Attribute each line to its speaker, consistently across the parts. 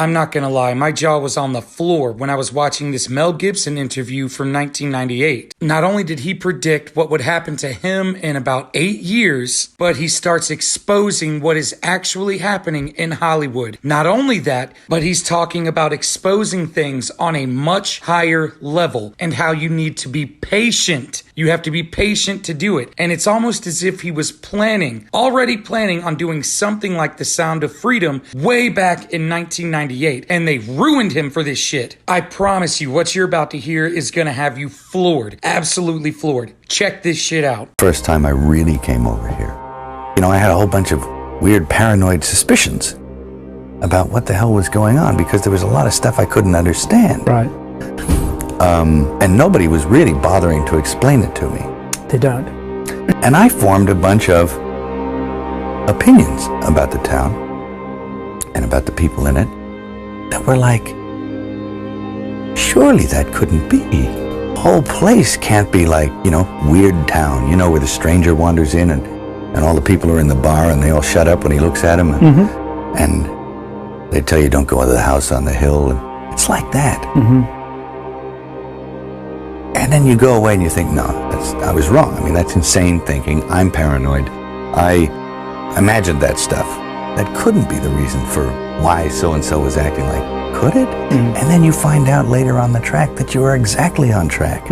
Speaker 1: I'm not gonna lie, my jaw was on the floor when I was watching this Mel Gibson interview from 1998. Not only did he predict what would happen to him in about 8 years, but he starts exposing what is actually happening in Hollywood. Not only that, but he's talking about exposing things on a much higher level and how you need to be patient. You have to be patient to do it. And it's almost as if he was already planning on doing something like The Sound of Freedom way back in 1998. And they ruined him for this shit. I promise you, what you're about to hear is gonna have you floored. Absolutely floored. Check this shit out.
Speaker 2: First time I really came over here, I had a whole bunch of weird paranoid suspicions about what the hell was going on because there was a lot of stuff I couldn't understand.
Speaker 3: Right.
Speaker 2: And nobody was really bothering to explain it to me.
Speaker 3: They don't.
Speaker 2: And I formed a bunch of opinions about the town and about the people in it that were like, surely that couldn't be. The whole place can't be like, weird town, where the stranger wanders in and all the people are in the bar and they all shut up when he looks at them. And they tell you don't go into the house on the hill. And it's like that. And then you go away and you think, no, I was wrong. I mean, that's insane thinking. I'm paranoid. I imagined that stuff. That couldn't be the reason for why so-and-so was acting like, could it? And then you find out later on the track that you are exactly on track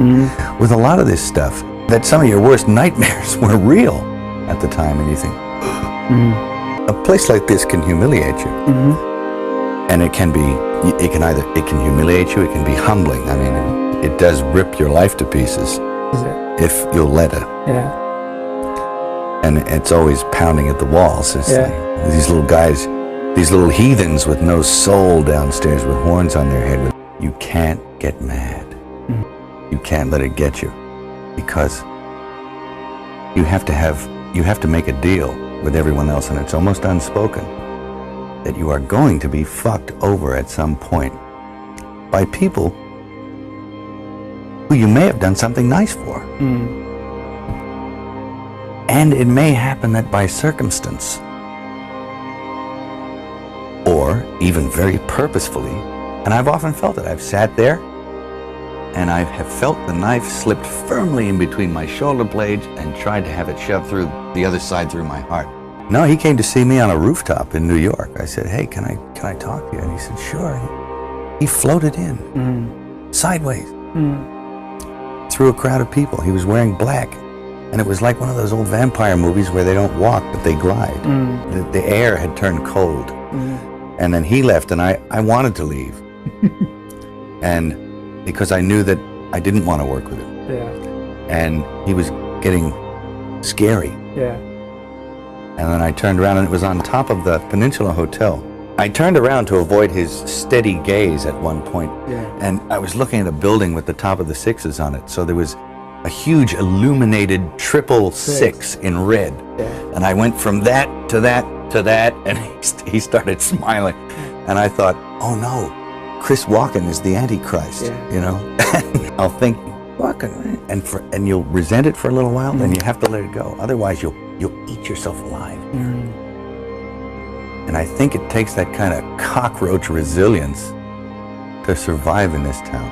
Speaker 2: with a lot of this stuff, that some of your worst nightmares were real at the time. And you think, a place like this can humiliate you. And it can humiliate you, it can be humbling. I mean, it does rip your life to pieces if you'll let it.
Speaker 3: Yeah.
Speaker 2: And it's always pounding at the walls. It's like these little guys, these little heathens with no soul downstairs with horns on their head. You can't get mad. You can't let it get you, because you have to make a deal with everyone else, and it's almost unspoken that you are going to be fucked over at some point by people who you may have done something nice for. And it may happen that by circumstance, or even very purposefully, and I've often felt it. I've sat there and I have felt the knife slipped firmly in between my shoulder blades and tried to have it shoved through the other side through my heart. No, he came to see me on a rooftop in New York. I said, hey, can I talk to you? And he said, sure. He floated in, sideways, through a crowd of people. He was wearing black. And it was like one of those old vampire movies where they don't walk, but they glide. The air had turned cold. And then he left, and I wanted to leave. And because I knew that I didn't want to work with him. And he was getting scary. And then I turned around, and it was on top of the Peninsula Hotel. I turned around to avoid his steady gaze at one point, and I was looking at a building with the top of the sixes on it. So there was a huge illuminated 666 in red. And I went from that to that to that, and he started smiling. And I thought, oh no, Chris Walken is the Antichrist, I'll think, Walken, and you'll resent it for a little while, then you have to let it go. Otherwise, you'll eat yourself alive. And I think it takes that kind of cockroach resilience to survive in this town.